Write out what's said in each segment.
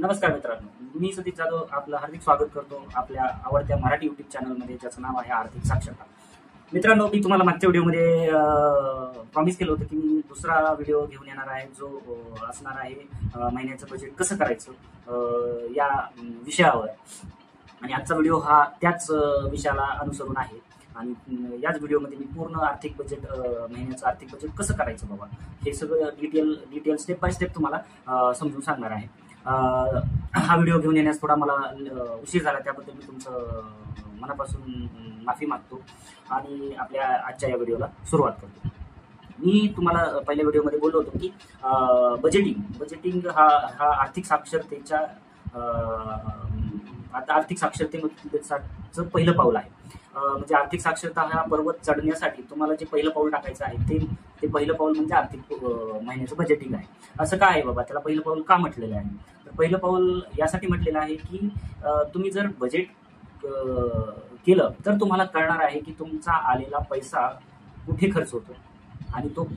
नमस्कार मित्रांनो, मी सतीश जाधव आपलं हार्दिक स्वागत करतो आपल्या आवडत्या मराठी युट्यूब चॅनलमध्ये, ज्याचं नाव आहे आर्थिक साक्षरता. मित्रांनो, मी तुम्हाला मागच्या व्हिडिओमध्ये प्रॉमिस केलं होतं की मी दुसरा व्हिडिओ घेऊन येणार आहे, जो असणार आहे महिन्याचं बजेट कसं करायचं या विषयावर. आणि आजचा व्हिडिओ हा त्याच विषयाला अनुसरून आहे. आणि याच व्हिडिओमध्ये मी पूर्ण आर्थिक बजेट, महिन्याचं आर्थिक बजेट कसं करायचं बाबा, हे सगळं डिटेल स्टेप बाय स्टेप तुम्हाला समजून सांगणार आहे. हा व्हिडिओ घेऊन येण्यास थोडा मला उशीर झाला, त्याबद्दल मी तुमचं मनापासून माफी मागतो आणि आपल्या आजच्या या व्हिडिओला सुरुवात करतो. मी तुम्हाला पहिल्या व्हिडिओमध्ये बोललो होतो की बजेटिंग हा आर्थिक साक्षरतेच्या आर्थिक साक्षरतेचं पहिलं पाऊल आहे. म्हणजे आर्थिक साक्षरता हा पर्वत चढण्यासाठी तुम्हाला जे पहिलं पाऊल टाकायचं आहे ते पहिलं पाऊल म्हणजे आर्थिक महिन्याचं बजेटिंग आहे. असं का आहे बाबा, त्याला पहिलं पाऊल का म्हटलेलं आहे? तर पहिलं पाऊल यासाठी म्हटलेलं आहे की तुम्ही जर बजेट केलं तर तुम्हाला कळणार आहे की तुमचा आलेला पैसा कुठे खर्च होतो आणि तो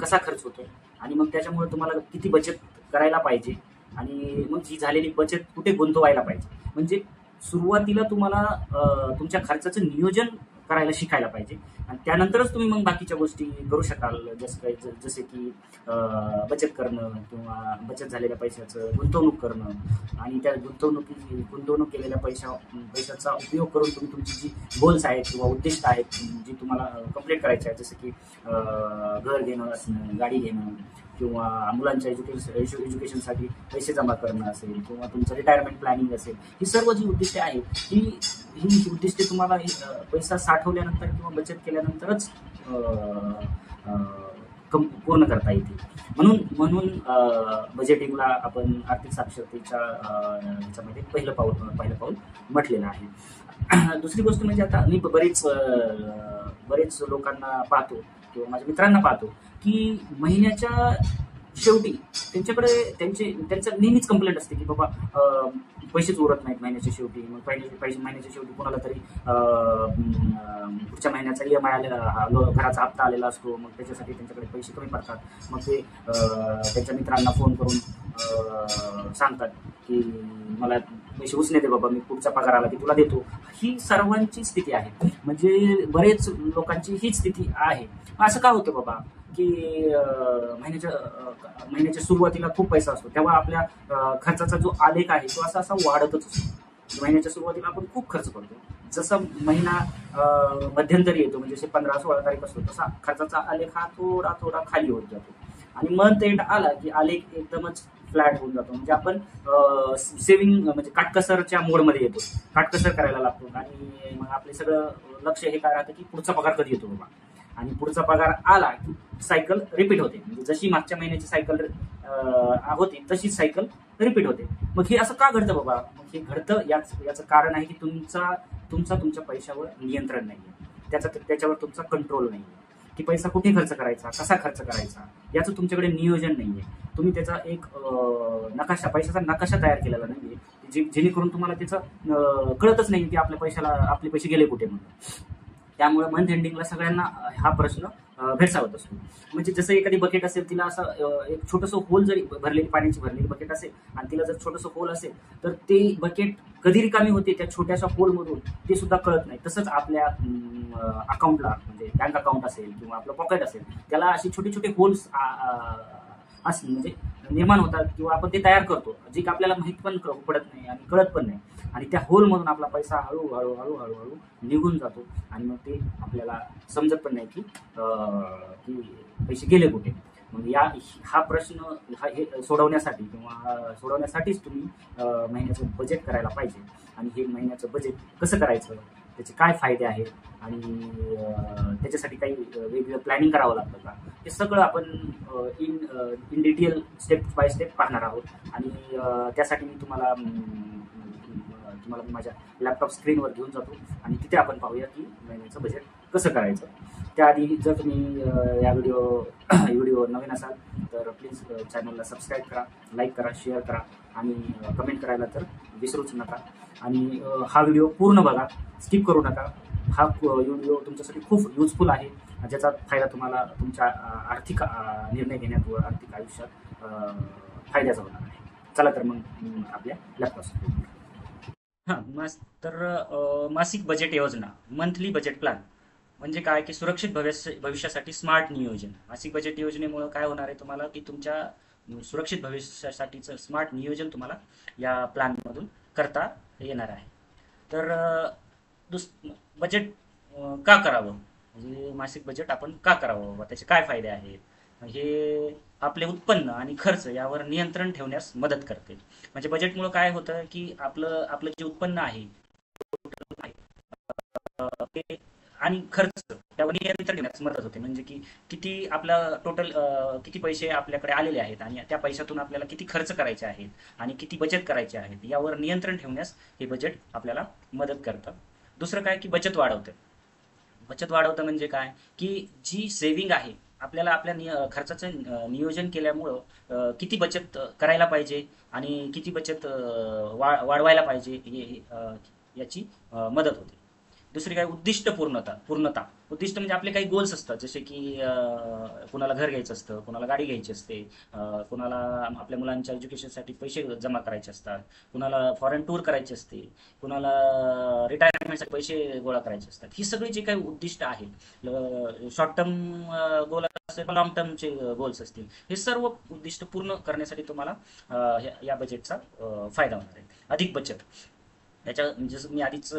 कसा खर्च होतो, आणि मग त्याच्यामुळे तुम्हाला किती बचत करायला पाहिजे आणि मग ही झालेली बचत कुठे गुंतवायला पाहिजे. म्हणजे सुरुवातीला तुम्हाला तुमच्या खर्चाचं नियोजन करायला शिकायला पाहिजे आणि त्यानंतरच तुम्ही मग बाकीच्या गोष्टी करू शकाल, जसे की बचत करणं किंवा बचत झालेल्या पैशाचं गुंतवणूक करणं आणि त्या गुंतवणूक केलेल्या पैशाचा उपयोग करून तुम्ही तुमची जी गोल्स आहेत किंवा उद्दिष्ट आहेत जी तुम्हाला कंप्लीट करायचे आहेत, जसं की घर घेणं असणं, गाडी घेणं किंवा मुलांच्या एज्युकेशनसाठी पैसे जमा करणं असेल किंवा तुमचं रिटायरमेंट प्लॅनिंग असेल, ही सर्व जी उद्दिष्टे आहेत ही उद्दिष्टे तुम्हाला पैसा साठवल्यानंतर किंवा बचत केल्यानंतरच पूर्ण करता येतील. म्हणून बजेटिंगला आपण आर्थिक साक्षरतेच्या ह्याच्यामध्ये पहिलं पाऊल म्हटलेलं आहे. दुसरी गोष्ट म्हणजे आता मी बरेच लोकांना पाहतो किंवा माझ्या मित्रांना पाहतो की महिन्याच्या शेवटी त्यांचं नेहमीच कंप्लेंट असते की बाबा पैसेच उरत नाहीत महिन्याच्या शेवटी. मग महिन्याच्या शेवटी कोणाला तरी पुढच्या महिन्याचा EMI घराचा हप्ता आलेला असतो, मग त्याच्यासाठी त्यांच्याकडे पैसे कमी पडतात. मग ते त्यांच्या मित्रांना फोन करून सांगतात की मला पैसे उसने दे बाबा, मी पुढचा पगार आला की तुला देतो. ही सर्वांची स्थिती आहे, म्हणजे बरेच लोकांची हीच स्थिती आहे. असं का होतं बाबा की महिन्याच्या सुरुवातीला खूप पैसा असतो, तेव्हा आपल्या खर्चाचा जो आलेख आहे तो असा वाढतच असतो. महिन्याच्या सुरुवातीला आपण खूप खर्च करतो, जसं महिना मध्यंतरी येतो म्हणजे 15-16 तारीख असतो, तसा खर्चाचा आलेख हा थोडा खाली होत जातो आणि मंथ एंड आला की आलेख एकदमच फ्लॅट होऊन जातो. म्हणजे आपण सेव्हिंग म्हणजे काटकसरच्या मोडमध्ये येतो, काटकसर करायला लागतो आणि मग आपले सगळं लक्ष हे काय राहतं की पुढचा पगार कधी येतो बाबा, आणि पुढचा पगार आला की सायकल रिपीट होते. म्हणजे जशी मागच्या महिन्याची सायकल होती तशीच सायकल रिपीट होते. मग हे असं का घडतं बाबा? मग हे घडतं याचं कारण आहे की तुमच्या पैशावर नियंत्रण नाहीये, त्याच्यावर तुमचा कंट्रोल नाहीये की पैसा कुठे खर्च करायचा, कसा खर्च करायचा, याचं तुमच्याकडे नियोजन नाहीये. तुम्ही त्याचा एक पैशाचा नकाशा तयार केलेला नाहीये, जेणेकरून तुम्हाला त्याचं कळतच नाही की आपले पैसे गेले कुठे म्हणून. त्यामुळे मंथ एंडिंगला सगळ्यांना हा प्रश्न भेडसावत असतो. म्हणजे जसं एखादी बकेट असेल, तिला असं एक छोटंसं होल जरी पाण्याची भरलेली बकेट असेल आणि तिला जर छोटंसं होल असेल तर ते बकेट कधी रिकामी होते त्या छोट्याशा होलमधून ते सुद्धा कळत नाही. तसंच आपल्या अकाउंटला, म्हणजे बँक अकाउंट असेल किंवा आपलं पॉकेट असेल, त्याला असे छोटे होल्स म्हणजे निर्माण होतात किंवा आपण ते तयार करतो, जे आपल्याला माहित पण पडत नाही आणि कळत पण नाही. आणि त्या होलमधून आपला पैसा हळूहळू निघून जातो आणि मग ते आपल्याला समजत पण नाही की पैसे गेले कुठे. मग हा प्रश्न हे सोडवण्यासाठीच तुम्ही महिन्याचं बजेट करायला पाहिजे. आणि हे महिन्याचं बजेट कसं करायचं, त्याचे काय फायदे आहेत आणि त्याच्यासाठी काही वेगवेगळं प्लॅनिंग करावं लागतं का, हे सगळं आपण in detail step by step पाहणार आहोत. आणि त्यासाठी मी तुम्हाला माझ्या लॅपटॉप स्क्रीनवर घेऊन जातो आणि तिथे आपण पाहूया की महिन्याचं बजेट कसं करायचं. त्याआधी जर तुम्ही या व्हिडिओ नवीन असाल तर प्लीज चॅनलला सबस्क्राईब करा, लाईक करा, शेअर करा आणि कमेंट करायला तर विसरूच नका. आणि हा व्हिडिओ पूर्ण बघा, स्किप करू नका. हा व्हिडिओ तुमच्यासाठी खूप युजफुल आहे, ज्याचा फायदा तुम्हाला तुमच्या आर्थिक निर्णय घेण्यात व आर्थिक आयुष्यात फायद्याचा होणार आहे. चला तर मग आपल्या लॅपटॉप. हां, मासिक बजेट योजना, मंथली बजेट प्लॅन म्हणजे काय की सुरक्षित भविष्यासाठी स्मार्ट नियोजन. मासिक बजेट योजनेमुळे काय होणार आहे तुम्हाला की तुमच्या सुरक्षित भविष्यासाठीचं स्मार्ट नियोजन तुम्हाला या प्लॅनमधून करता येणार आहे. तर दुस बजेट का करावं, म्हणजे मासिक बजेट आपण का करावं व त्याचे काय फायदे आहेत, हे आपले उत्पन्न आणि खर्च यावर नियंत्रण ठेवण्यास मदत करते. म्हणजे बजेटमुळे काय होतं की आपलं आपलं जे उत्पन्न आहे ते आणि खर्च त्यावर नियंत्रण ठेवण्यास मदत होते. म्हणजे की किती आपला टोटल किती पैसे आपल्याकडे आलेले आहेत आणि त्या पैशातून आपल्याला किती खर्च करायचे आहेत आणि किती बचत करायचे आहेत यावर नियंत्रण ठेवण्यास हे बजेट आपल्याला मदत करतं. दुसरं काय की बचत वाढवतं म्हणजे काय की जी सेविंग आहे आपल्याला आपल्या खर्चाचं नियोजन केल्यामुळं किती बचत करायला पाहिजे आणि किती बचत वाढवायला पाहिजे याची मदत होते. दुसरी काय पूर्णता उद्दिष्ट म्हणजे आपले काही गोल्स असतात, जसे की कुणाला घर घ्यायचं असतं, कुणाला गाडी घ्यायची असते, कुणाला आपल्या मुलांच्या एज्युकेशनसाठी पैसे जमा करायचे असतात, कुणाला फॉरेन टूर करायची असते, कुणाला रिटायरमेंटसाठी पैसे गोळा करायचे असतात. ही सगळी जी काही उद्दिष्ट आहेत, शॉर्ट टर्म गोल असेल, लॉंग टर्मचे गोल्स असतील, हे सर्व उद्दिष्ट पूर्ण करण्यासाठी तुम्हाला या बजेटचा फायदा होणार आहे. अधिक बचत याच्या जसं मी आधीच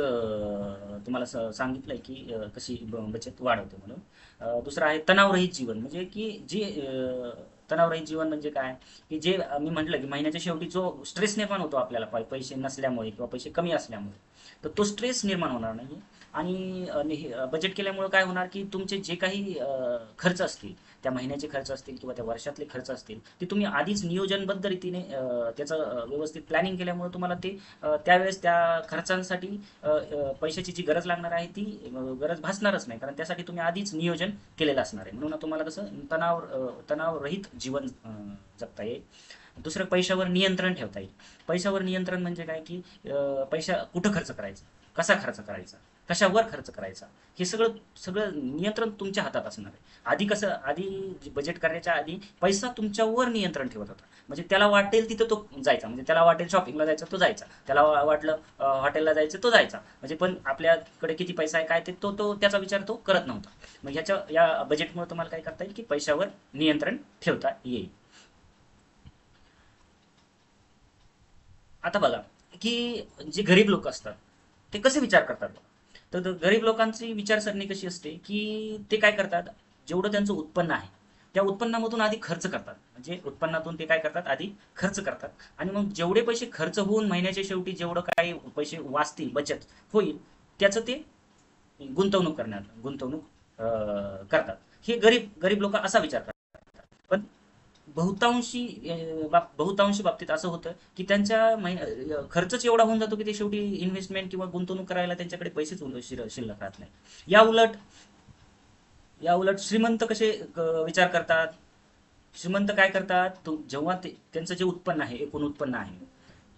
तुम्हाला सांगितलंय की कशी बचत वाढवते म्हणून. दुसरं आहे तणावरहित जीवन, म्हणजे की तणावरहित जीवन म्हणजे काय की जे मी म्हटलं की महिन्याच्या शेवटी जो स्ट्रेस निर्माण होतो आपल्याला पैसे नसल्यामुळे किंवा पैसे कमी असल्यामुळे, तर तो स्ट्रेस निर्माण होणार नाही. आणि बजेट केल्यामुळे काय होणार की तुमचे जे काही खर्च असतील, त्या महिन्याचे खर्च असतील किंवा त्या वर्षातले खर्च असतील, ते तुम्ही आधीच नियोजनबद्ध रीतीने त्याचं व्यवस्थित प्लॅनिंग केल्यामुळे तुम्हाला ते त्यावेळेस त्या खर्चांसाठी पैशाची जी गरज लागणार आहे ती गरज भासणारच नाही, कारण त्यासाठी तुम्ही आधीच नियोजन केलेलं असणार आहे. म्हणून तुम्हाला कसं तणावरहित जीवन जगता येईल. दुसरं पैशावर नियंत्रण ठेवता येईल. पैशावर नियंत्रण म्हणजे काय की पैसा कुठं खर्च करायचा, कसा खर्च करायचा, कशावर खर्च करायचा, हे सगळं सगळं नियंत्रण तुमच्या हातात असणार आहे. आधी बजेट करण्याच्या आधी पैसा तुमच्यावर नियंत्रण ठेवत होता. म्हणजे त्याला वाटेल तिथं तो जायचा, म्हणजे त्याला वाटेल शॉपिंगला जायचं तो जायचा, त्याला वाटलं हॉटेलला जायचं तो जायचा, म्हणजे पण आपल्याकडे किती पैसा आहे काय ते तो तो त्याचा विचार तो करत नव्हता. मग या बजेटमुळे तुम्हाला काय करता येईल की पैशावर नियंत्रण ठेवता येईल. आता बघा की जे गरीब लोक असतात ते कसे विचार करतात बघा. तर गरीब लोकांची विचारसरणी कशी असते की ते काय करतात, जेवढं त्यांचं उत्पन्न आहे त्या उत्पन्नामधून आधी खर्च करतात. म्हणजे उत्पन्नातून ते काय करतात, आधी खर्च करतात. आणि मग जेवढे पैसे खर्च होऊन महिन्याच्या शेवटी जेवढं काही पैसे वाचतील, बचत होईल, त्याचं ते गुंतवणूक करतात. हे गरीब गरीब लोक असा विचार करतात. पण बहुतांशी बाबतीत असं होतं की त्यांच्या खर्चच एवढा होऊन जातो की ते शेवटी इन्व्हेस्टमेंट किंवा गुंतवणूक करायला त्यांच्याकडे पैसेच शिल्लक राहत नाही. या उलट या उलट श्रीमंत कसे विचार करतात. श्रीमंत काय करतात, जेव्हा त्यांचं जे उत्पन्न आहे, एकूण उत्पन्न आहे,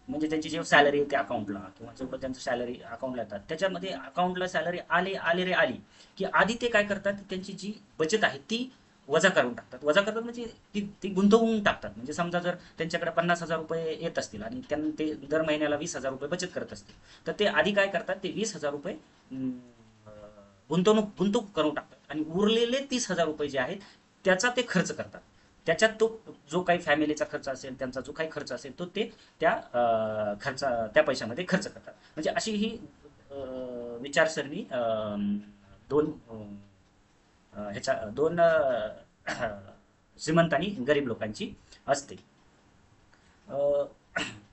म्हणजे त्यांची जेव्हा सॅलरी येते अकाउंटला किंवा जेव्हा त्यांचं सॅलरी अकाउंटला येतात, त्याच्यामध्ये अकाउंटला सॅलरी आली रे आली की आधी ते काय करतात, त्यांची जी बचत आहे ती वजा करून टाकतात. वजा करतात म्हणजे ती गुंतवून टाकतात. म्हणजे समजा जर त्यांच्याकडे 50,000 रुपये येत असतील आणि त्यांना ते दर महिन्याला 20,000 रुपये बचत करत असतील, तर ते आधी काय करतात, ते 20,000 रुपये गुंतवणूक करून टाकतात आणि उरलेले 30,000 रुपये जे आहेत त्याचा ते खर्च करतात. त्याच्यात तो जो काही फॅमिलीचा खर्च असेल, त्यांचा जो काही खर्च असेल, तो ते त्या पैशामध्ये खर्च करतात. म्हणजे अशी ही विचारसरणी दोन दोन श्रीमंत आणि गरीब लोकांची असते. अ,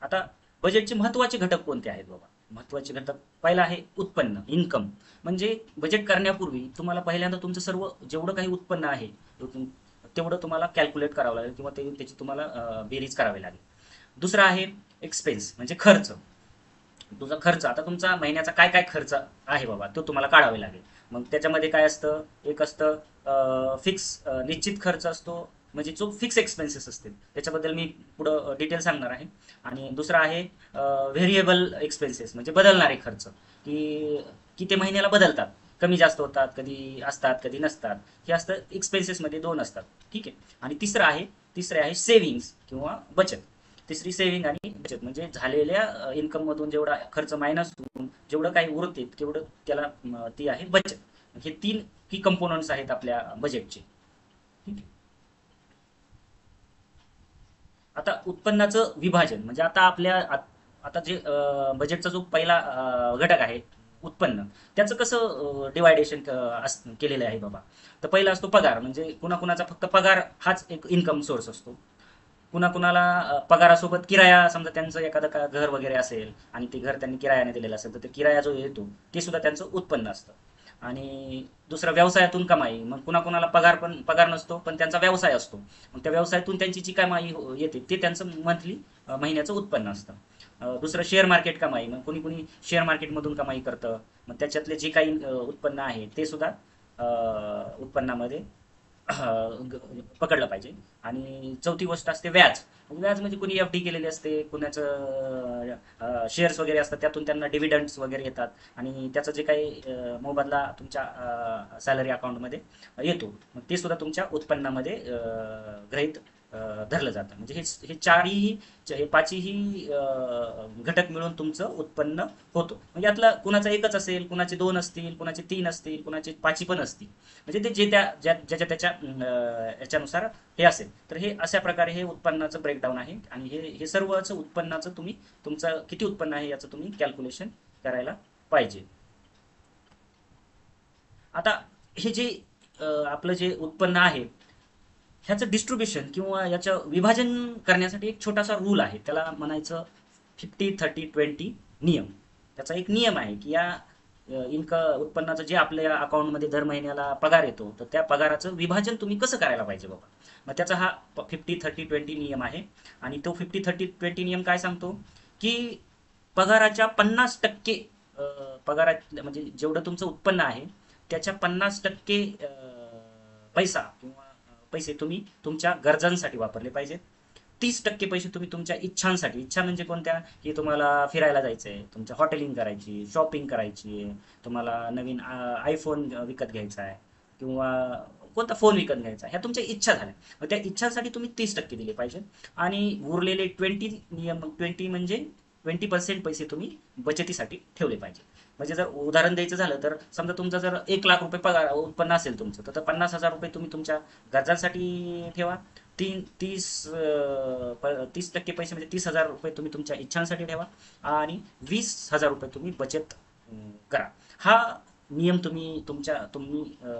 आता बजेटचे महत्वाचे घटक कोणते आहेत बाबा. महत्वाचे घटक, पहिला आहे उत्पन्न, इन्कम. म्हणजे बजेट करण्यापूर्वी तुम्हाला पहिल्यांदा तुमचं सर्व जेवढं काही उत्पन्न आहे तेवढं तुम्हाला कॅल्क्युलेट करावं लागेल किंवा त्याची तुम्हाला बेरीज करावी लागेल. दुसरा आहे एक्सपेन्स, म्हणजे खर्च. तुझा खर्च, आता तुमचा महिन्याचा काय काय खर्च आहे बाबा तो तुम्हाला काढावे लागेल. मग त्याच्यामध्ये काय असतं, एक असतं फिक्स, निश्चित खर्च असतो, म्हणजे जो फिक्स एक्सपेन्सेस असतील त्याच्याबद्दल मी पुढं डिटेल सांगणार आहे. आणि दुसरा आहे व्हेरिएबल एक्सपेन्सेस, म्हणजे बदलणारे खर्च, की ते महिन्याला बदलतात, कमी जास्त होतात, कधी असतात कधी नसतात. हे असतं एक्सपेन्सेसमध्ये दोन असतात. ठीक आहे. आणि तिसरे आहे सेव्हिंग्स किंवा बचत. तिसरी सेव्हिंग आणि बचत, म्हणजे झालेल्या इन्कम मधून जेवढा खर्च मायनस होऊन जेवढं काही उरते तेवढं त्याला ती आहे बचत. हे तीन की कंपोनंट्स आहेत आपल्या बजेटचे. ठीक आहे. आता उत्पन्नाचं विभाजन म्हणजे आता आता जे बजेटचा जो पहिला घटक आहे उत्पन्न, त्याचं कसं डिवायडेशन केलेलं आहे बाबा. तर पहिला असतो पगार, म्हणजे कुणाकुणाचा फक्त पगार हाच एक इन्कम सोर्स असतो. कुणाकुणाला पगारासोबत किराया, समजा त्यांचं एखादं घर वगैरे असेल आणि ते घर त्यांनी किरायाने दिलेलं असेल तर ते किराया जो येतो ते सुद्धा त्यांचं उत्पन्न असतं. आणि दुसरं व्यवसायातून कमाई, मग कुणाकुणाला पगार नसतो पण त्यांचा व्यवसाय असतो, मग त्या व्यवसायातून त्यांची जी कमाई येते ते त्यांचं मंथली महिन्याचं उत्पन्न असतं. दुसरं शेअर मार्केट कमाई, मग कुणी कुणी शेअर मार्केटमधून कमाई करतं, मग त्याच्यातले जे काही उत्पन्न आहे ते सुद्धा उत्पन्नामध्ये पकडलं पाहिजे. आणि चौथी गोष्ट असते व्याज. व्याज म्हणजे कुणी एफ डी केलेली असते, कुणाचं शेअर्स वगैरे असतात, त्यातून त्यांना डिव्हिडंड्स वगैरे येतात आणि त्याचं जे काही मोबदला तुमच्या सॅलरी अकाउंटमध्ये येतो, मग ते सुद्धा तुमच्या उत्पन्नामध्ये गृहीत धरलं जातं. म्हणजे हे चारही, हे पाचही घटक मिळून तुमचं उत्पन्न होतं. म्हणजे यातला कुणाचा एकच असेल, कुणाचे दोन असतील, कुणाचे तीन असतील, कुणाचे पाचही पण असतील, म्हणजे ते जे ज्याच्या त्याच्या याच्यानुसार हे असेल. तर हे अशा प्रकारे हे उत्पन्नाचं ब्रेकडाऊन आहे आणि हे सर्वच उत्पन्नाचं तुम्ही तुमचं किती उत्पन्न आहे याचं तुम्ही कॅल्क्युलेशन करायला पाहिजे. आता हे जे आपलं जे उत्पन्न आहे ह्याचं डिस्ट्रीब्युशन किंवा याचं विभाजन करण्यासाठी एक छोटासा रूल आहे, त्याला म्हणायचं 50-30-20 नियम. त्याचा एक नियम आहे की या उत्पन्नाचं जे आपल्या अकाउंटमध्ये दर महिन्याला पगार येतो तर त्या पगाराचं विभाजन तुम्ही कसं करायला पाहिजे बाबा. मग त्याचा हा 50-30-20 नियम आहे. आणि तो 50-30-20 नियम काय सांगतो की पगाराच्या 50% पगारात म्हणजे जेवढं तुमचं उत्पन्न आहे त्याच्या 50% पैसा किंवा पैसे तुम्ही तुमच्या गरजांसाठी वापरले पाहिजेत. 30% पैसे तुम्ही तुमच्या इच्छांसाठी, इच्छा म्हणजे कोणत्या, की तुम्हाला फिरायला जायचंय, तुमच्या हॉटेलिंग करायची, शॉपिंग करायची, तुम्हाला नवीन आयफोन विकत घ्यायचा आहे किंवा कोणता फोन विकत घ्यायचा, ह्या तुमच्या इच्छा झाल्या, मग त्या इच्छांसाठी तुम्ही 30% दिले पाहिजे. आणि उरलेले 20 म्हणजे 20% पैसे तुम्ही बचतीसाठी ठेवले पाहिजे. म्हणजे जर उदाहरण द्यायचं झालं तर समजा तुमचा जर 1 लाख रुपये पगार उत्पन्न असेल तुमचं, तर 50,000 रुपये तुम्ही तुमच्या गरजांसाठी ठेवा. 30% पैसे म्हणजे 30,000 रुपये तुम्ही तुमच्या इच्छांसाठी ठेवा आणि 20,000 रुपये तुम्ही बचत करा. हा नियम तुम्ही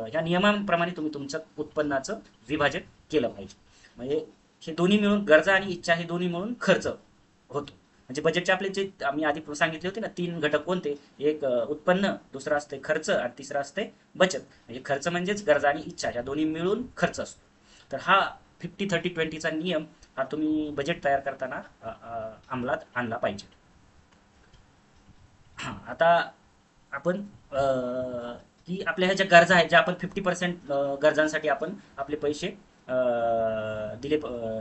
ह्या नियमांप्रमाणे तुम्ही तुमच्या उत्पन्नाचं विभाजन केलं पाहिजे. म्हणजे हे दोन्ही मिळून, गरजा आणि इच्छा हे दोन्ही मिळून खर्च होतो. म्हणजे बजेटचे आपले जे आम्ही आधी सांगितले होते ना 3 घटक कोणते, एक उत्पन्न, दुसरा असते खर्च आणि तिसरा असते बचत. म्हणजे खर्च म्हणजेच गरजा आणि इच्छा, ह्या दोन्ही मिळून खर्च असतो. तर हा 50-30-20चा नियम हा तुम्ही बजेट तयार करताना अंमलात आणला पाहिजे. हा, आता आपण की आपल्या ह्या ज्या गरजा आहेत, ज्या आपण 50% गरजांसाठी आपण आपले पैसे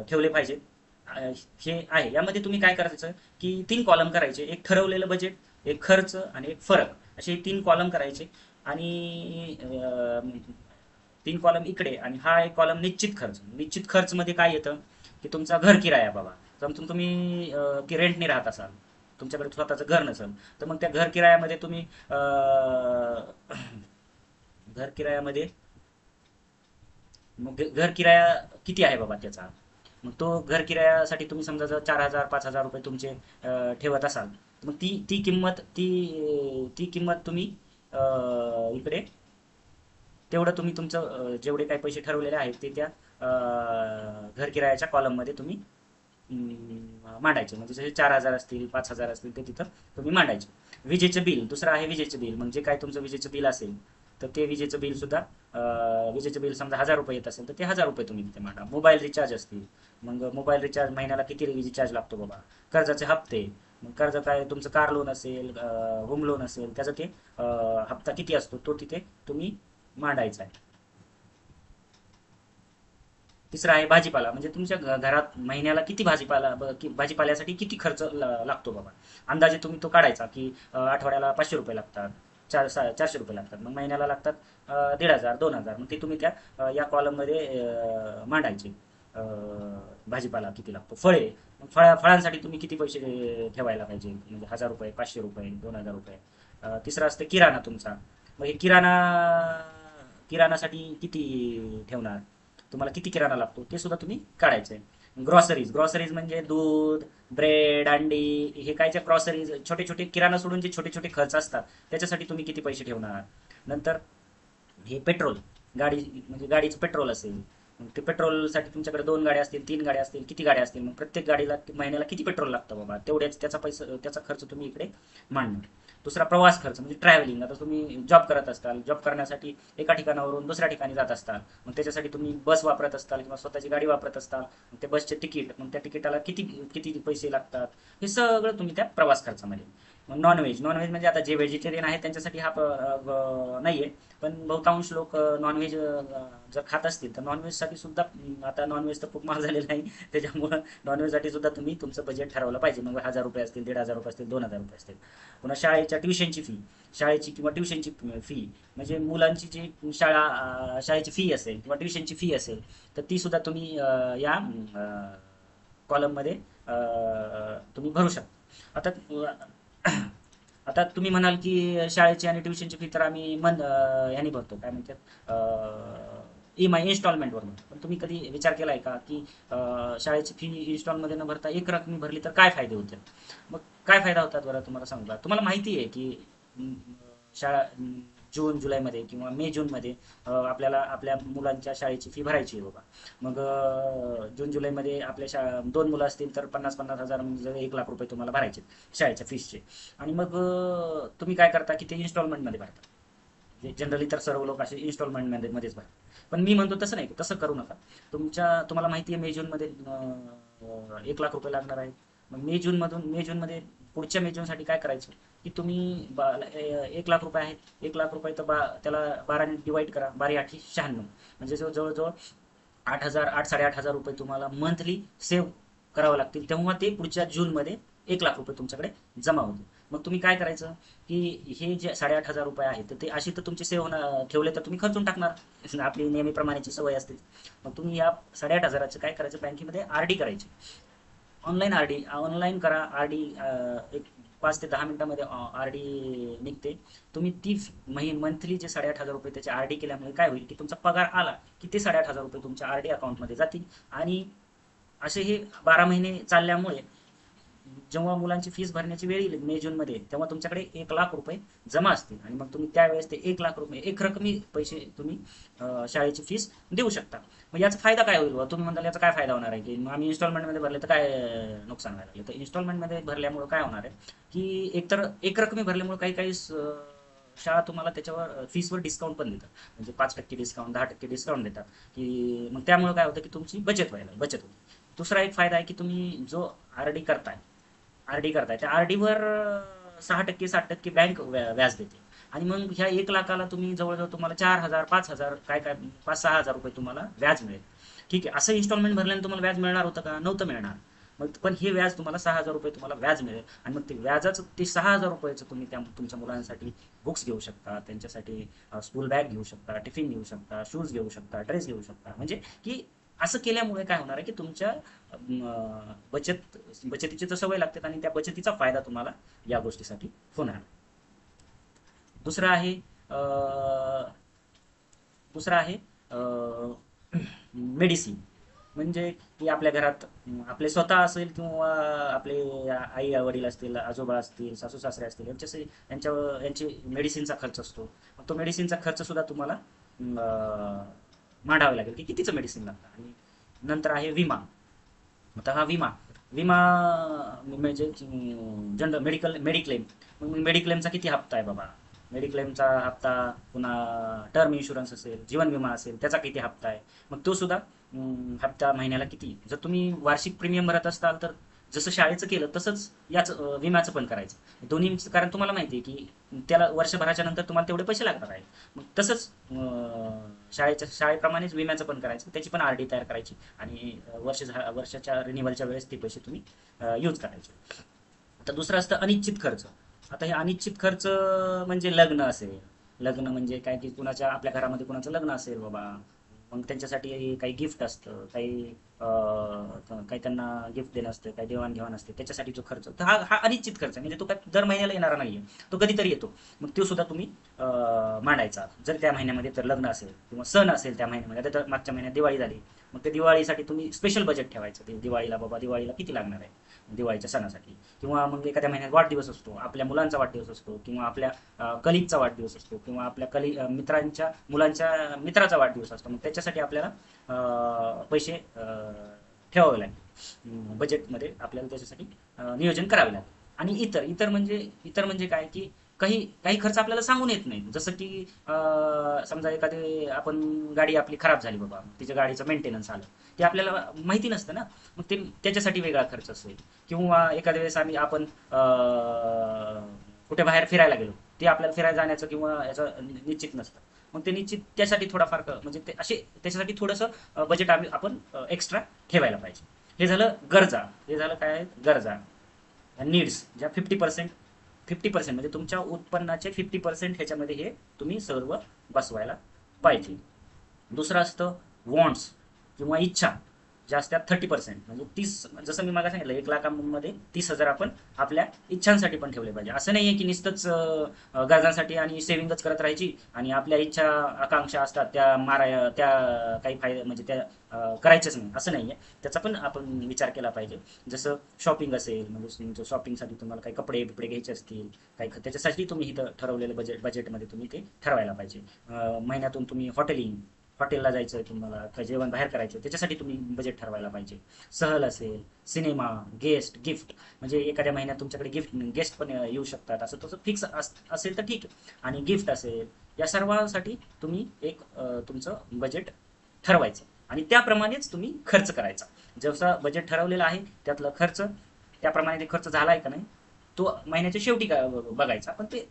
ठेवले पाहिजेत, हे आहे. यामध्ये तुम्ही काय करायचं की 3 कॉलम करायचे, एक ठरवलेलं बजेट, एक खर्च आणि एक फरक, असे 3 कॉलम करायचे. आणि 3 कॉलम इकडे आणि हा एक कॉलम निश्चित खर्च. निश्चित खर्च मध्ये काय येतं की तुमचा घर किराया बाबा. समजून तुम्ही की रेंटने राहत असाल, तुमच्याकडे स्वतःचं घर नसेल, तर मग त्या घर किरायामध्ये तुम्ही घर किरायामध्ये मग घर किराया किती आहे बाबा त्याचा, मग तो घर किरायासाठी तुम्ही समजा जर 4,000-5,000 रुपये तुमचे ठेवत असाल, मग ती किंमत तुम्ही इकडे तेवढं तुम्ही तुमचं जेवढे काही पैसे ठरवलेले आहेत ते त्या घर किरायाच्या कॉलममध्ये तुम्ही मांडायचे. म्हणजे जसे 4,000 असतील, 5,000 असतील, ते तिथं तुम्ही मांडायचे. विजेचं बिल, दुसरं आहे विजेचं बिल. म्हणजे काय तुमचं विजेचं बिल असेल तर ते विजेचं बिल सुद्धा विजेचं बिल समजा 1,000 रुपये येत असेल तर ते 1,000 रुपये तुम्ही तिथे मांडा. मोबाईल रिचार्ज असतील, मग मोबाईल रिचार्ज महिन्याला किती रिचार्ज लागतो बाबा. कर्जाचे हप्ते, मग कर्ज काय तुमचं कार लोन असेल, होम लोन असेल, त्याचा ते हप्ता किती असतो तो तिथे तुम्ही मांडायचा आहे. तिसरा आहे भाजीपाला. म्हणजे तुमच्या घरात महिन्याला किती भाजीपाल्यासाठी किती खर्च लागतो बाबा. अंदाजे तुम्ही तो काढायचा की आठवड्याला 500 रुपये लागतात, 400 रुपये लागतात, मग महिन्याला लागतात 1,500, 2,000. मग ते तुम्ही त्या या कॉलममध्ये मांडायचे. भाजीपाला किती लागतो, फळे, मग फळांसाठी तुम्ही किती पैसे ठेवायला पाहिजे, म्हणजे 1000 रुपये, 500 रुपये, 2000 रुपये. तिसरं असतं किराणा तुमचा. मग हे किराणासाठी किती ठेवणार, तुम्हाला किती किराणा लागतो ते सुद्धा तुम्ही काढायचं आहे. ग्रॉसरीज म्हणजे दूध, ब्रेड, अंडी, हे कायच्या ग्रॉसरीज, छोटे छोटे किराणा सोडून जे छोटे छोटे खर्च असतात त्याच्यासाठी तुम्ही किती पैसे ठेवणार. नंतर हे पेट्रोल, गाडी म्हणजे गाडीचं पेट्रोल असेल, मग ते पेट्रोलसाठी तुमच्याकडे 2 गाड्या असतील, 3 गाड्या असतील, किती गाड्या असतील, मग प्रत्येक गाडीला महिन्याला किती पेट्रोल लागतं बाबा, तेवढ्याच त्याचा पैसा, त्याचा खर्च तुम्ही इकडे मांडणार. दुसरा प्रवास खर्च म्हणजे ट्रॅव्हलिंग. आता तुम्ही जॉब करत असताल, जॉब करण्यासाठी एका ठिकाणावरून दुसऱ्या ठिकाणी जात असताल, मग त्याच्यासाठी तुम्ही बस वापरत असताल किंवा स्वतःची गाडी वापरत असताल, मग ते बसचे तिकीट, मग त्या तिकिटाला किती किती पैसे लागतात, हे सगळं तुम्ही त्या प्रवास खर्चामध्ये. मग नॉनव्हेज म्हणजे आता जे व्हेजिटेरियन आहे त्यांच्यासाठी हा नाहीये, पण बहुतांश लोक नॉनव्हेज जर खात असतील तर नॉनव्हेजसाठी सुद्धा आता नॉनव्हेज तर खूप महाग झालेलं नाही, त्याच्यामुळं नॉनव्हेजसाठी सुद्धा तुम्ही तुमचं बजेट ठरवलं पाहिजे. मग 1000 रुपये असतील, 1500 रुपये असतील, 2000 रुपये असतील. पुन्हा शाळेची किंवा ट्युशनची फी, म्हणजे मुलांची जी शाळेची फी असेल किंवा ट्युशनची फी असेल तर ती सुद्धा तुम्ही या कॉलममध्ये तुम्ही भरू शकता. आता तुम्ही म्हणाल की शाळेची आणि ट्युशनची फी तर आम्ही ह्यानी भरतो, काय म्हणतात, EMI इन्स्टॉलमेंटवर. पण तुम्ही कधी विचार केलाय का की शाळेची फी इन्स्टॉलमध्ये न भरता एक रकमी भरली तर काय फायदे होते. मग काय फायदा होतात बरं तुम्हाला सांगू का. तुम्हाला माहिती आहे की शाळा जून जुलैमध्ये किंवा मे जूनमध्ये आपल्याला आपल्या मुलांच्या शाळेची फी भरायची आहे बाबा. मग जून जुलैमध्ये आपल्या 2 मुलं असतील तर 50,000 म्हणजे 1,00,000 रुपये तुम्हाला भरायचे शाळेच्या फीसचे. आणि मग तुम्ही काय करता की ते इन्स्टॉलमेंटमध्ये भरता. जनरली तर सर्व लोक असे इन्स्टॉलमेंटमध्येच भरतात. पण मी म्हणतो तसं नाही, तसं करू नका. तुम्हाला माहिती आहे मे जूनमध्ये 1,00,000 रुपये लागणार आहेत. मग मे जूनमध्ये पुढच्या मे जूनसाठी काय करायचं की तुम्ही 1,00,000 रुपये आहेत, 1,00,000 रुपये तर त्याला 12ने डिवाइड करा, 12×8=96, म्हणजे जवळजवळ 8,000 8,500 रुपये तुम्हाला मंथली सेव्ह करावं लागतील, तेव्हा ते पुढच्या जूनमध्ये 1,00,000 रुपये तुमच्याकडे जमा होतील. मग तुम्ही काय करायचं की हे जे 8,500 रुपये आहेत तर ते अशी तर तुमचे सेव्ह ठेवले तर तुम्ही खर्चून टाकणार, आपली नेहमीप्रमाणेची सवय असते. मग तुम्ही या 8,500चं काय करायचं, बँकेमध्ये RD करायची. ऑनलाईन करा RD. एक 5 ते 10 मिनिटामध्ये RD निघते. तुम्ही ती मंथली जे 8,500 रुपये त्याचे RD केल्यामुळे काय होईल की तुमचा पगार आला की ते 8,500 रुपये तुमच्या RD अकाउंटमध्ये जातील. आणि असे हे 12 महिने चालल्यामुळे जेव्हा मुलांची फीस भरण्याची वेळ येईल मे जूनमध्ये, तेव्हा तुमच्याकडे 1,00,000 रुपये जमा असतील. आणि मग तुम्ही त्यावेळेस ते 1,00,000 रुपये एक रकमी पैसे तुम्ही शाळेची फीस देऊ शकता. मग याचा फायदा काय होईल, तुम्ही म्हणाल याचा काय फायदा होणार आहे की आम्ही इन्स्टॉलमेंटमध्ये भरले तर काय नुकसान व्हायला लागले. तर इन्स्टॉलमेंटमध्ये भरल्यामुळे काय होणार आहे की एकतर एक रकमी भरल्यामुळे काही काही शाळा तुम्हाला त्याच्यावर फीसवर डिस्काउंट पण देतात, म्हणजे 5% डिस्काउंट, 10% डिस्काउंट देतात, की मग त्यामुळे काय होतं की तुमची बचत होते. दुसरा एक फायदा आहे की तुम्ही जो आरडी करताय त्या आरडीवर 6% 7% बँक व्याज देते. आणि मग ह्या 1,00,000ला तुम्ही जवळजवळ तुम्हाला 4,000 5,000 काय काय 5-6 हजार रुपये तुम्हाला व्याज मिळेल. ठीक आहे, असं इन्स्टॉलमेंट भरल्याने तुम्हाला व्याज मिळणार होतं का, नव्हतं मिळणार. मग पण हे व्याज तुम्हाला 6,000 रुपये तुम्हाला व्याज मिळेल. आणि मग ते व्याजाचं ते 6,000 रुपयाचं तुम्ही तुमच्या मुलांसाठी बुक्स घेऊ शकता, त्यांच्यासाठी स्कूल बॅग घेऊ शकता, टिफिन घेऊ शकता, शूज घेऊ शकता, ड्रेस घेऊ शकता. म्हणजे की असं केल्यामुळे काय होणार आहे की तुमच्या बचतीची तर सवय लागते आणि त्या बचतीचा फायदा तुम्हाला या गोष्टीसाठी होणार. दुसरं आहे मेडिसिन. म्हणजे की आपल्या घरात आपले स्वतः असेल किंवा आपले आई वडील असतील, आजोबा असतील, सासू सासरे असतील, यांचे मेडिसिनचा खर्च असतो. मग तो मेडिसिनचा खर्च सुद्धा तुम्हाला मांडावे लागेल की कितीचं मेडिसिन लागतं. आणि नंतर आहे विमा. आता हा विमा म्हणजे जनरल मेडिक्लेम. मग मेडिक्लेमचा किती हप्ता आहे बाबा, मेडिक्लेमचा हप्ता, पुन्हा टर्म इन्शुरन्स असेल, जीवन विमा असेल, त्याचा किती हप्ता आहे. मग तो सुद्धा हप्ता महिन्याला किती. जर तुम्ही वार्षिक प्रीमियम भरत असाल तर जसं शाळेचं केलं तसंच याच विम्याचं पण करायचं दोन्ही. कारण तुम्हाला माहिती आहे की त्याला वर्षभराच्या नंतर तुम्हाला तेवढे पैसे लागणार आहेत. मग तसंच शाळेप्रमाणेच विम्याचं पण करायचं, त्याची पण RD तयार करायची आणि वर्षाच्या रिन्युअलच्या वेळेस ते पैसे तुम्ही यूज करायचे. आता दुसरं असतं अनिश्चित खर्च. आता हे अनिश्चित खर्च म्हणजे लग्न म्हणजे काय की आपल्या घरामध्ये कुणाचं लग्न असेल बाबा, मग त्यांच्यासाठी काही गिफ्ट असतं, काही काही त्यांना गिफ्ट देणं असतं, काही देवाणघेवाण असते, त्याच्यासाठी जो खर्च, तर हा अनिश्चित खर्च म्हणजे तो काय दर महिन्याला येणारा नाहीये, तो कधीतरी येतो. मग तो सुद्धा तुम्ही मांडायचा. जर त्या महिन्यामध्ये तर लग्न असेल किंवा सण असेल त्या महिन्यामध्ये, आता तर मागच्या महिन्यात दिवाळी झाली, मग ते दिवाळीसाठी तुम्ही स्पेशल बजेट ठेवायचं. ते दिवाळीला बाबा दिवाळीला किती लागणार आहे दिवाळीच्या सणासाठी. किंवा मग एखाद्या महिन्यात वाढदिवस असतो, आपल्या मुलांचा वाढदिवस असतो, किंवा आपल्या कलिगचा वाढदिवस असतो, किंवा आपल्या मित्रांच्या मुलांच्या मित्राचा वाढदिवस असतो. मग त्याच्यासाठी आपल्याला पैसे ठेवावे लागेल बजेटमध्ये, आपल्याला त्याच्यासाठी नियोजन करावे लागेल. आणि इतर म्हणजे काय की काही काही खर्च आपल्याला सांगून येत नाही. जसं की समजा एखादी आपण गाडी आपली खराब झाली बाबा, तिच्या गाडीचं मेंटेनन्स आलं, ते आपल्याला माहिती नसतं ना. मग ते त्याच्यासाठी वेगळा खर्च असेल. किंवा एखाद्या वेळेस आम्ही कुठे बाहेर फिरायला गेलो, ते आपल्याला फिरायला जाण्याचं किंवा याचं निश्चित नसतं. मग ते निश्चित त्यासाठी थोडाफार म्हणजे ते असे त्याच्यासाठी थोडंसं बजेट आपण एक्स्ट्रा ठेवायला पाहिजे. हे झालं गरजा. हे झालं काय आहे, गरजा, नीड्स, ज्या 50% म्हणजे तुमच्या उत्पन्नाचे 50% ह्याच्यामध्ये हे तुम्ही सर्व बसवायला पाहिजे. दुसरं असतं वॉन्ट्स किंवा इच्छा, ज्या असतात 30%, म्हणजे 30. जसं मी मला सांगितलं 1 लाखामध्ये 30,000 आपण आपल्या इच्छांसाठी पण ठेवले पाहिजे. असं नाहीये की नुसतंच गरजांसाठी आणि सेव्हिंगच करत राहायची, आणि आपल्या इच्छा आकांक्षा असतात त्या काही फायदे म्हणजे त्या करायचंच नाही, असं नाहीये. त्याचा पण आपण विचार केला पाहिजे. जसं शॉपिंग असेल, म्हणजे शॉपिंगसाठी तुम्हाला काही कपडे बिपडे घ्यायचे असतील, काही त्याच्यासाठी तुम्ही इथं ठरवलेलं बजेटमध्ये तुम्ही ते ठरवायला पाहिजे. महिन्यातून तुम्ही हॉटेलला जायचं, तुम्हाला काही जेवण बाहेर करायचं, त्याच्यासाठी तुम्ही बजेट ठरवायला पाहिजे. सहल असेल, सिनेमा, गिफ्ट, म्हणजे एखाद्या महिन्यात तुमच्याकडे गेस्ट पण येऊ शकतात, असं तसं फिक्स असेल तर ठीक आहे. आणि गिफ्ट असेल, या सर्वांसाठी तुम्ही एक तुमचं बजेट ठरवायचं, आणि त्याप्रमाणेच तुम्ही खर्च करायचा. जसं बजेट ठरवलेलं आहे त्यातलं खर्च, त्याप्रमाणे ते खर्च झालाय का नाही, तो महिन्याच्या शेवटी बघायचा. पण ते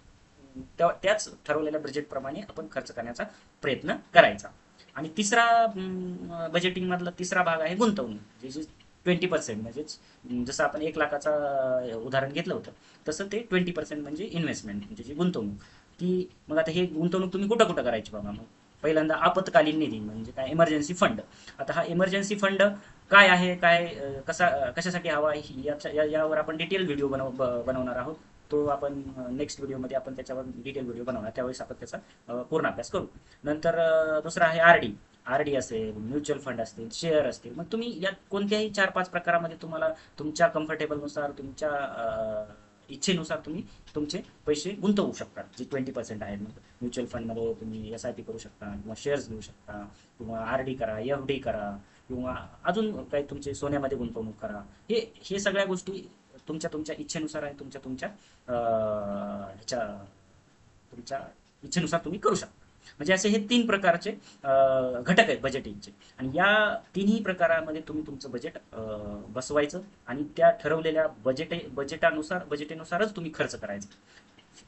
त्याच ठरवलेल्या बजेटप्रमाणे आपण खर्च करण्याचा प्रयत्न करायचा. आणि तिसरा बजेटिंग मधला तिसरा भाग आहे गुंतवणूक, जे 20%, म्हणजेच जसं आपण 1 लाखाचा उदाहरण घेतलं होतं, तसं ते 20% म्हणजे इन्व्हेस्टमेंट, म्हणजे जी गुंतवणूक. ती मग आता हे गुंतवणूक तुम्ही कुठं कुठं करायची बाबा. मग पहिल्यांदा आपत्कालीन निधी, म्हणजे काय, इमर्जन्सी फंड. आता हा इमर्जन्सी फंड काय आहे, काय कशासाठी हवा, यावर आपण डिटेल व्हिडिओ बनवणार आहोत. तो आपण नेक्स्ट व्हिडिओमध्ये आपण त्याच्यावर डिटेल व्हिडिओ बनवणार, त्यावेळेस आपण त्याचा पूर्ण अभ्यास करू. नंतर दुसरा आहे आरडी असेल, म्युच्युअल फंड असतील, शेअर असतील. मग तुम्ही या कोणत्याही 4-5 प्रकारामध्ये तुम्हाला तुमच्या कम्फर्टेबलनुसार, तुमच्या इच्छेनुसार तुम्ही तुमचे पैसे गुंतवू शकता. जे 20% आहेत, मग म्युच्युअल फंडमध्ये तुम्ही SIP करू शकता, किंवा शेअर्स घेऊ शकता, किंवा RD करा, FD करा, किंवा अजून काही तुमचे सोन्यामध्ये गुंतवणूक करा. हे सगळ्या गोष्टी तुमच्या तुमच्या इच्छेनुसार आणि तुमच्या ह्याच्या तुमच्या इच्छेनुसार तुम्ही करू शकता. म्हणजे असे हे 3 प्रकारचे घटक आहेत बजेटिंगचे. आणि या तिन्ही प्रकारामध्ये तुम्ही तुमचं बजेट बसवायचं, आणि त्या ठरवलेल्या बजेटेनुसारच तुम्ही खर्च करायचा.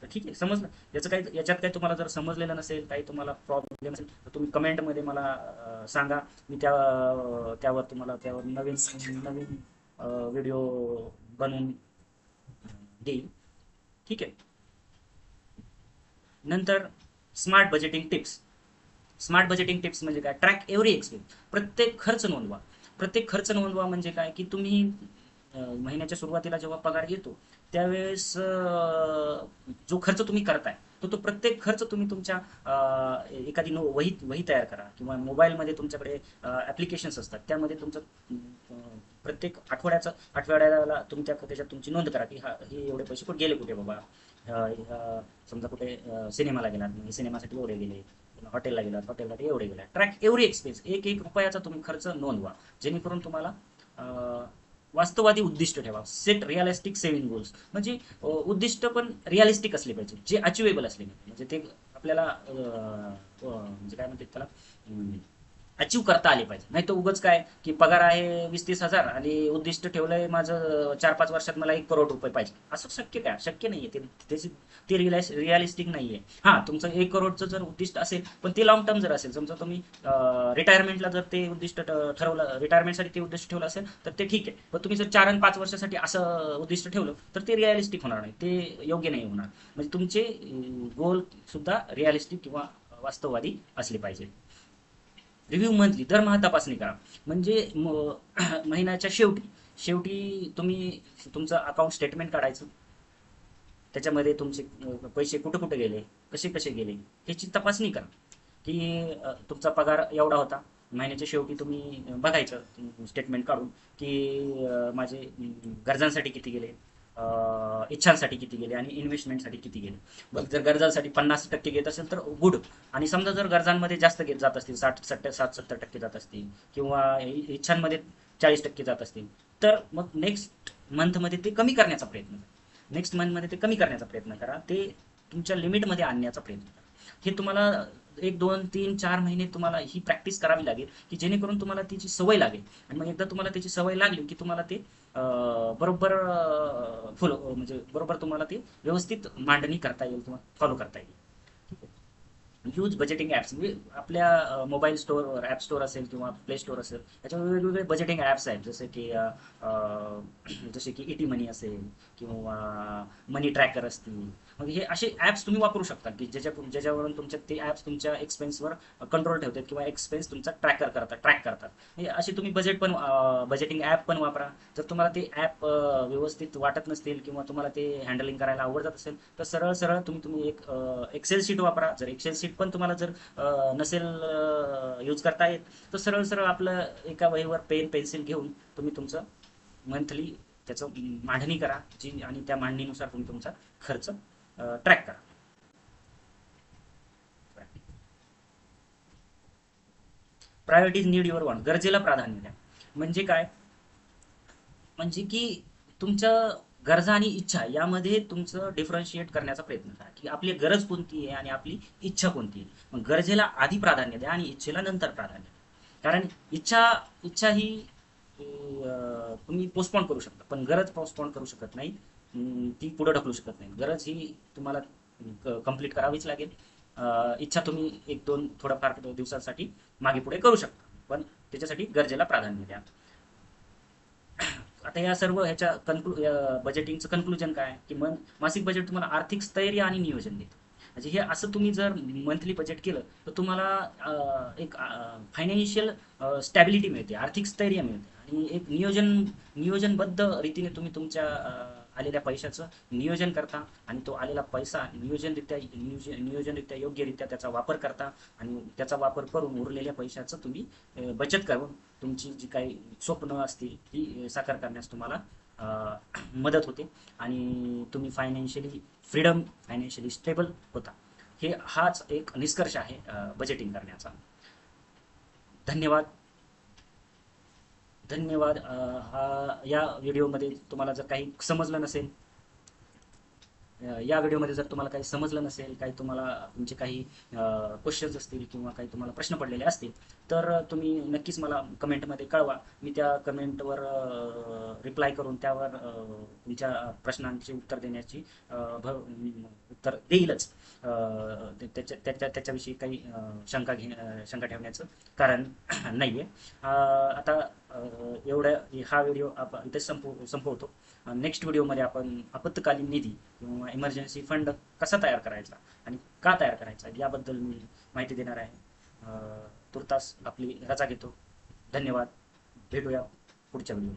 ठीक आहे, समजलं. याच्यात काही तुम्हाला जर समजलेलं नसेल, काही तुम्हाला प्रॉब्लेम असेल, तर तुम्ही कमेंटमध्ये मला सांगा. मी त्यावर नवीन नवीन व्हिडिओ बनवून देईल. ठीक आहे. नंतर स्मार्ट बजेटिंग टिप्स म्हणजे काय, ट्रॅक एव्हरी एक्सपेन्स, प्रत्येक खर्च नोंदवा. म्हणजे काय की तुम्ही महिन्याच्या सुरुवातीला जेव्हा पगार येतो, त्यावेळेस जो खर्च तुम्ही करताय, तो प्रत्येक खर्च तुम्ही तुमच्या एखादी वही तयार करा, किंवा मोबाईलमध्ये तुमच्याकडे ऍप्लिकेशन्स असतात, त्यामध्ये तुमचं प्रत्येक आठवड्याला त्याच्यात तुमची नोंद करा की हे एवढे पैसे कुठे गेले, कुठे बाबा. समजा कुठे सिनेमाला गेलात, म्हणजे सिनेमासाठी एवढे गेले, हॉटेलला गेलात, हॉटेलसाठी एवढे गेले. ट्रॅक एव्हरी एक्सपेन्स, एक रुपयाचा तुम्ही खर्च नोंदवा, जेणेकरून तुम्हाला वास्तववादी उद्दिष्ट ठेवा. सेट रिअलिस्टिक सेव्हिंग गोल्स, म्हणजे उद्दिष्ट पण रिअलिस्टिक असले पाहिजे, जे अचिवेबल असले पाहिजे, म्हणजे ते आपल्याला म्हणजे काय म्हणतात त्याला, अचीव करता आले पाहिजे. नाही तर उगच काय की पगार आहे 20-30 हजार आणि उद्दिष्ट ठेवलंय माझं 4-5 वर्षात मला 1 करोड रुपये पाहिजे, असं शक्य नाहीये. ते रिअलिस्टिक नाहीये. हा, तुमचं 1 करोडचं जर उद्दिष्ट असेल, पण ते लॉंग टर्म जर असेल, समजा तुम्ही रिटायरमेंटला जर ते उद्दिष्ट ठरवलं, रिटायरमेंटसाठी ते उद्दिष्ट ठेवलं असेल, तर ते ठीक आहे. पण तुम्ही जर 4 आणि 5 वर्षासाठी असं उद्दिष्ट ठेवलं, तर ते रिअलिस्टिक होणार नाही, ते योग्य नाही होणार. म्हणजे तुमचे गोल सुद्धा रिअलिस्टिक किंवा वास्तववादी असले पाहिजे. रिव्ह्यू मंथली दरमहा तपासणी करा. म्हणजे महिन्याच्या शेवटी तुम्ही तुमचं अकाउंट स्टेटमेंट काढायचं. त्याच्यामध्ये तुमचे पैसे कुठे कुठे गेले, कसे कसे गेले, ह्याची तपासणी करा. की तुमचा पगार एवढा होता, महिन्याच्या शेवटी तुम्ही बघायचं स्टेटमेंट काढून की माझे गरजांसाठी किती गेले, इच्छांसाठी किती गेले आणि इन्व्हेस्टमेंटसाठी किती गेले. मग जर गरजांसाठी 50% घेत असेल तर गुड. आणि समजा जर गरजांमध्ये जास्त घेत जात असतील, 60-70% जात असतील किंवा इच्छांमध्ये 40% जात असतील, तर मग नेक्स्ट मंथमध्ये ते कमी करण्याचा प्रयत्न करा. नेक्स्ट मंथमध्ये ते कमी करण्याचा प्रयत्न करा, ते तुमच्या लिमिटमध्ये आणण्याचा प्रयत्न करा. हे तुम्हाला 1, 2, 3, 4 महिने तुम्हाला ही प्रॅक्टिस करावी लागेल, की जेणेकरून तुम्हाला त्याची सवय लागेल. आणि मग एकदा तुम्हाला त्याची सवय लागली की तुम्हाला ते बरोबर फॉलो, म्हणजे बरोबर तुम्हाला ते व्यवस्थित मांडणी करता येईल, तुम्हाला फॉलो करता येईल. ठीक आहे. Use budgeting apps. म्हणजे आपल्या मोबाईल स्टोअरवर ॲप स्टोअर असेल किंवा प्ले स्टोअर असेल, याच्यावर वेगवेगळे बजेटिंग ॲप्स आहेत. जसे की इटी मनी असेल किंवा मनी ट्रॅकर असतील. मग हे असे ॲप्स तुम्ही वापरू शकता की ज्याच्यावरून तुमच्या ते ॲप्स तुमच्या एक्सपेन्सवर कंट्रोल ठेवतात किंवा एक्सपेन्स तुमचा ट्रॅक करतात. हे असे तुम्ही बजेटिंग ॲप पण वापरा. जर तुम्हाला ते ॲप व्यवस्थित वाटत नसतील किंवा तुम्हाला ते हँडलिंग करायला आवडत असेल, तर सरळ सरळ तुम्ही एक एक्सेल शीट वापरा. जर एक्सेल शीट पण तुम्हाला जर नसेल यूज करता येत, तर सरळ सरळ आपलं एका वहीवर पेन पेन्सिल घेऊन तुम्ही तुमचं मंथली त्याचं मांडणी करा, आणि त्या मांडणीनुसार तुम्ही तुमचा खर्च ट्रॅक करा. Priorities need your want. गरजेला प्राधान्य द्या. म्हणजे काय? म्हणजे की तुमच्या गरजा आणि इच्छा यामध्ये तुमचं डिफरन्शिएट करण्याचा प्रयत्न करा, की आपली गरज कोणती आहे आणि आपली इच्छा कोणती आहे. मग गरजेला आधी प्राधान्य द्या आणि इच्छेला नंतर प्राधान्य द्या. कारण इच्छा इच्छा ही तुम्ही पोस्टपोन करू शकता, पण गरज पोस्टपोन करू शकत नाही. ती पुढे ढकलू शकत नाही. गरज ही तुम्हाला कंप्लीट करावीच लागेल. इच्छा तुम्ही 1-2 थोड्याफार दिवसांसाठी मागे पुढे करू शकता, पण त्याच्यासाठी गरजेला प्राधान्य द्या. आता या सर्व ह्याच्या बजेटिंगचं कन्क्लुजन काय, की मासिक बजेट तुम्हाला आर्थिक स्थैर्य आणि नियोजन देतं. म्हणजे हे असं तुम्ही जर मंथली बजेट केलं तर तुम्हाला एक फायनान्शियल स्टॅबिलिटी मिळते, आर्थिक स्थैर्य मिळते, आणि एक नियोजनबद्ध रीतीने तुम्ही तुमच्या आलेल्या पैशाचं नियोजन करता, आणि तो आलेला पैसा नियोजनरित्या योग्यरित्या त्याचा वापर करता, आणि त्याचा वापर करून उरलेल्या पैशाचं तुम्ही बचत करून तुमची जी काही स्वप्न असतील ती साकार करण्यास तुम्हाला मदत होते, आणि तुम्ही फायनान्शियली स्टेबल होता. हाच एक निष्कर्ष आहे बजेटिंग करण्याचा. धन्यवाद. धन्यवाद. या व्हिडिओमध्ये तुम्हाला जर काही समजलं नसेल, या व्हिडिओमध्ये जर तुम्हाला काही समजलं नसेल, काही तुम्हाला तुमचे काही क्वेश्चन्स असतील किंवा काही तुम्हाला प्रश्न पडलेले असतील, तर तुम्ही नक्कीच मला कमेंटमध्ये कळवा. मी त्या कमेंटवर रिप्लाय करून त्यावर तुमच्या प्रश्नांची उत्तर देण्याची उत्तर देईलच. त्याच्याविषयी काही शंका ठेवण्याचं कारण नाही आहे. आता हा व्हिडिओ आपण इथेच संपवतो. नेक्स्ट व्हिडिओमध्ये आपण आपत्कालीन निधी किंवा इमर्जन्सी फंड कसा तयार करायचा आणि का तयार करायचा याबद्दल मी माहिती देणार आहे. तुर्तास आपली रजा घेतो. धन्यवाद. भेटूया पुढच्या व्हिडिओ.